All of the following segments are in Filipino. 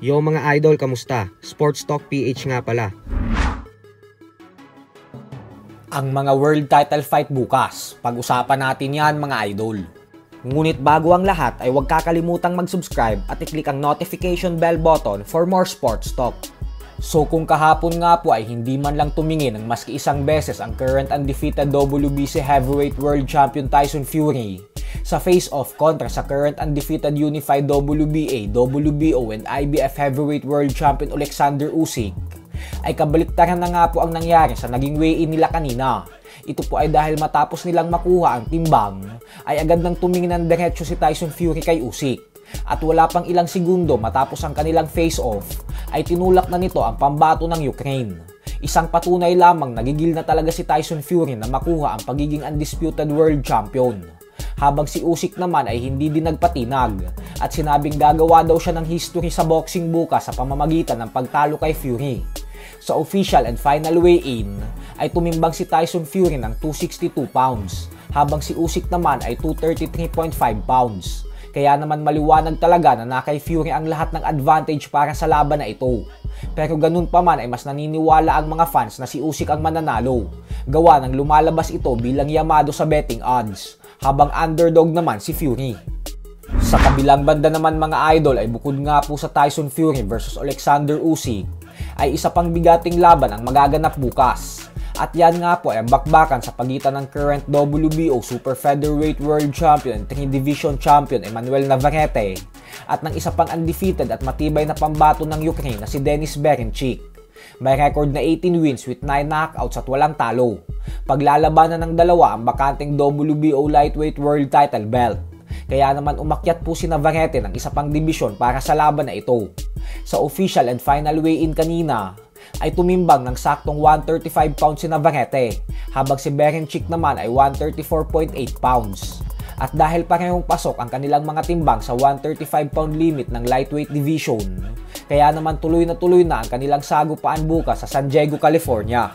Yo mga idol, kamusta? Sports Talk PH nga pala. Ang mga world title fight bukas. Pag-usapan natin yan mga idol. Ngunit bago ang lahat ay huwag kakalimutang mag-subscribe at i-click ang notification bell button for more sports talk. So kung kahapon nga po ay hindi man lang tumingin ng maski isang beses ang current undefeated WBC Heavyweight World Champion Tyson Fury sa face-off kontra sa current undefeated Unified WBA, WBO and IBF Heavyweight World Champion Alexander Usyk, ay kabaliktaran na nga po ang nangyari sa naging weigh-in nila kanina. Ito po ay dahil matapos nilang makuha ang timbang, ay agad nang tumingin ng diretsyo si Tyson Fury kay Usyk. At wala pang ilang segundo matapos ang kanilang face-off, ay tinulak na nito ang pambato ng Ukraine. Isang patunay lamang nagigil na talaga si Tyson Fury na makuha ang pagiging undisputed world champion. Habang si Usyk naman ay hindi din nagpatinag at sinabing gagawa daw siya ng history sa boxing bukas sa pamamagitan ng pagtalo kay Fury. Sa official and final weigh-in ay tumimbang si Tyson Fury ng 262 pounds habang si Usyk naman ay 233.5 pounds. Kaya naman maliwanag talaga na kay Fury ang lahat ng advantage para sa laban na ito. Pero ganun pa man ay mas naniniwala ang mga fans na si Usyk ang mananalo. Gawa ng lumalabas ito bilang yamado sa betting odds, habang underdog naman si Fury. Sa kabilang banda naman mga idol ay bukod nga po sa Tyson Fury versus Alexander Usyk, ay isa pang bigating laban ang magaganap bukas. At yan nga po ay ang bakbakan sa pagitan ng current WBO Super Featherweight World Champion and 3-Division Champion Emmanuel Navarrete at ng isa pang undefeated at matibay na pambato ng Ukraine na si Denis Berinchik. May record na 18 wins with 9 knockouts at walang talo. Paglalabanan ng dalawa ang bakanteng WBO Lightweight World Title belt. Kaya naman umakyat po si Navarrete ng isa pang dibisyon para sa laban na ito. Sa official and final weigh-in kanina, ay tumimbang ng saktong 135 pounds si Navarrete, habang si Berinchik naman ay 134.8 pounds. At dahil parehong pasok ang kanilang mga timbang sa 135 pound limit ng lightweight division, kaya naman tuloy na ang kanilang sagupaan bukas sa San Diego, California.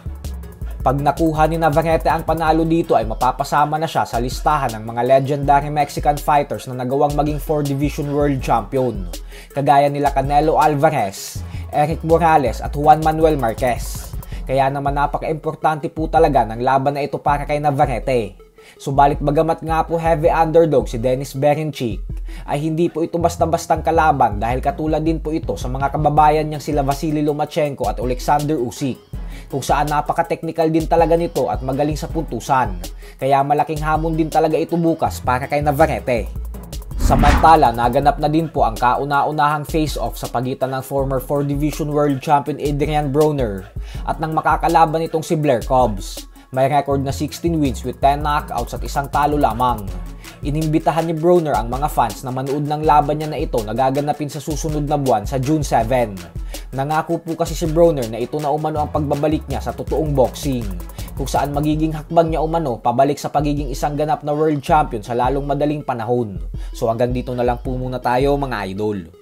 Pag nakuha ni Navarrete ang panalo dito ay mapapasama na siya sa listahan ng mga legendary Mexican fighters na nagawang maging 4-division world champion, kagaya nila Canelo Alvarez, Eric Morales at Juan Manuel Marquez. Kaya naman napaka-importante po talaga ng laban na ito para kay Navarrete. Subalit bagamat nga po heavy underdog si Denis Berinchik, ay hindi po ito basta-bastang kalaban dahil katulad din po ito sa mga kababayan niyang sila Vasily Lomachenko at Alexander Usyk, kung saan napaka-technical din talaga nito at magaling sa puntusan. Kaya malaking hamon din talaga ito bukas para kay Navarrete. Samantala, naganap na din po ang kauna-unahang face-off sa pagitan ng former 4-division world champion Adrian Broner at ng makakalaban nitong si Blair Cobbs. May record na 16 wins with 10 knockouts at isang talo lamang. Inimbitahan ni Broner ang mga fans na manood ng laban niya na ito na gaganapin sa susunod na buwan sa June 7. Nangako po kasi si Broner na ito na umano ang pagbabalik niya sa totoong boxing, kung saan magiging hakbang niya umano pabalik sa pagiging isang ganap na world champion sa lalong madaling panahon. So hanggang dito na lang po muna tayo mga idol.